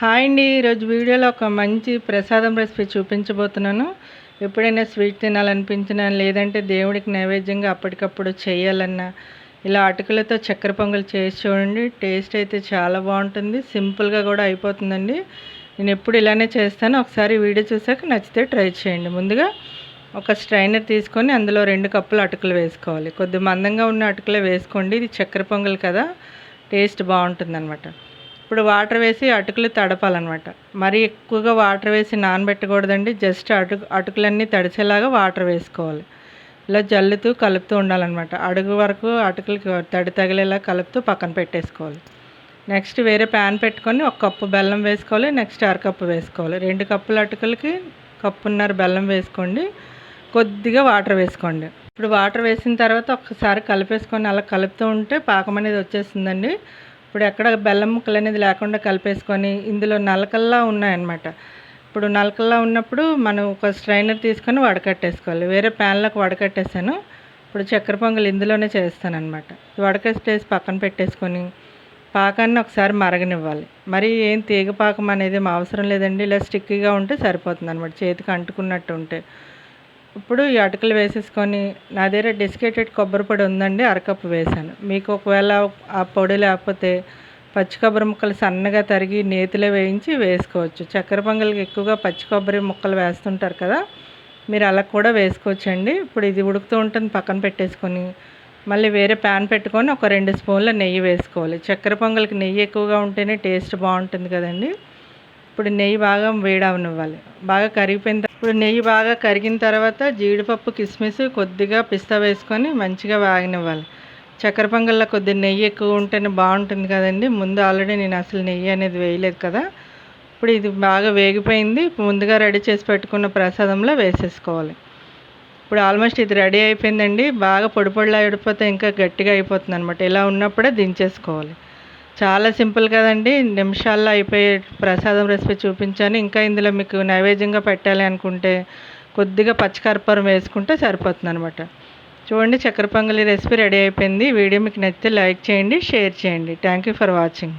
Hi అండి. ఈరోజు వీడియోలో ఒక మంచి ప్రసాదం రెసిపీ చూపించబోతున్నాను. ఎప్పుడైనా స్వీట్ తినాలనిపించినా, లేదంటే దేవుడికి నైవేద్యంగా అప్పటికప్పుడు చేయాలన్నా, ఇలా అటుకులతో చక్కెర పొంగల్ చేసి చూడండి. టేస్ట్ అయితే చాలా బాగుంటుంది. సింపుల్గా కూడా అయిపోతుందండి. నేను ఎప్పుడు ఇలానే చేస్తాను. ఒకసారి వీడియో చూసాక నచ్చితే ట్రై చేయండి. ముందుగా ఒక స్ట్రైనర్ తీసుకొని అందులో 2 కప్పులు అటుకులు వేసుకోవాలి. కొద్దిగా మందంగా ఉన్న అటుకులే వేసుకోండి. ఇది చక్కెర పొంగల్ కదా, టేస్ట్ బాగుంటుందన్నమాట. ఇప్పుడు వాటర్ వేసి అటుకులు తడపాలన్నమాట. మరీ ఎక్కువగా వాటర్ వేసి నానబెట్టకూడదండి. జస్ట్ అటుకులన్నీ తడిసేలాగా వాటర్ వేసుకోవాలి. ఇలా జల్లుతూ కలుపుతూ ఉండాలన్నమాట. అడుగు వరకు అటుకులకి తడి తగిలేలా కలుపుతూ పక్కన పెట్టేసుకోవాలి. నెక్స్ట్ వేరే ప్యాన్ పెట్టుకొని 1 కప్పు బెల్లం వేసుకోవాలి. నెక్స్ట్ అరకప్పు వేసుకోవాలి. 2 కప్పుల అటుకులకి కప్పున్నర బెల్లం వేసుకోండి. కొద్దిగా వాటర్ వేసుకోండి. ఇప్పుడు వాటర్ వేసిన తర్వాత ఒక్కసారి కలిపేసుకొని అలా కలుపుతూ ఉంటే పాకం అనేది వచ్చేస్తుందండి. ఇప్పుడు ఎక్కడ బెల్లం ముక్కలు అనేది లేకుండా కలిపేసుకొని ఇందులో నలకల్లా ఉన్నాయన్నమాట. ఇప్పుడు నలకల్లా ఉన్నప్పుడు మనం ఒక స్ట్రైనర్ తీసుకొని వడకట్టేసుకోవాలి. వేరే ప్యాన్లోకి వడకట్టేసాను. ఇప్పుడు చక్కెర పొంగల్ ఇందులోనే చేస్తానన్నమాట. వడకట్టేసి పక్కన పెట్టేసుకొని పాకాన్ని ఒకసారి మరగనివ్వాలి. మరి ఏం తీగ పాకం అనేది అవసరం లేదండి. ఇలా స్టిక్కీగా ఉంటే సరిపోతుంది అనమాట, చేతికి అంటుకున్నట్టు ఉంటే. ఇప్పుడు ఈ అటుకులు వేసేసుకొని, నా దగ్గర డెసికేటెడ్ కొబ్బరి పొడి ఉందండి, అరకప్పు వేసాను. మీకు ఒకవేళ ఆ పొడి లేకపోతే పచ్చి కొబ్బరి ముక్కలు సన్నగా తరిగి నేతిలో వేయించి వేసుకోవచ్చు. చక్కెర పొంగల్కి ఎక్కువగా పచ్చి కొబ్బరి ముక్కలు వేస్తుంటారు కదా, మీరు అలా కూడా వేసుకోవచ్చండి. ఇప్పుడు ఇది ఉడుకుతూ ఉంటుంది, పక్కన పెట్టేసుకొని మళ్ళీ వేరే ప్యాన్ పెట్టుకొని ఒక 2 స్పూన్ల నెయ్యి వేసుకోవాలి. చక్కెర పొంగల్కి నెయ్యి ఎక్కువగా ఉంటేనే టేస్ట్ బాగుంటుంది కదండి. ఇప్పుడు నెయ్యి బాగా వేడవనివ్వాలి. బాగా కరిగిపోయిన ఇప్పుడు నెయ్యి బాగా కరిగిన తర్వాత జీడిపప్పు, కిస్మిస్, కొద్దిగా పిస్తా వేసుకొని మంచిగా వేగనివ్వాలి. చక్కెర పొంగల్లో కొద్దిగా నెయ్యి ఎక్కువ ఉంటేనే బాగుంటుంది కదండి. ముందు ఆల్రెడీ నేను అసలు నెయ్యి అనేది వేయలేదు కదా. ఇప్పుడు ఇది బాగా వేగిపోయింది. ముందుగా రెడీ చేసి పెట్టుకున్న ప్రసాదంలో వేసేసుకోవాలి. ఇప్పుడు ఆల్మోస్ట్ ఇది రెడీ అయిపోయిందండి. బాగా పొడి పొడిలాడిపోతే ఇంకా గట్టిగా అయిపోతుంది అనమాట. ఇలా ఉన్నప్పుడే దించేసుకోవాలి. చాలా సింపుల్ కదండి, నిమిషాల్లో అయిపోయే ప్రసాదం రెసిపీ చూపించాను. ఇంకా ఇందులో మీకు నైవేద్యంగా పెట్టాలి అనుకుంటే కొద్దిగా పచ్చికర్పూరం వేసుకుంటే సరిపోతుంది అనమాట. చూడండి, చక్కెర పొంగలి రెసిపీ రెడీ అయిపోయింది. వీడియో మీకు నచ్చితే లైక్ చేయండి, షేర్ చేయండి. Thank you for watching.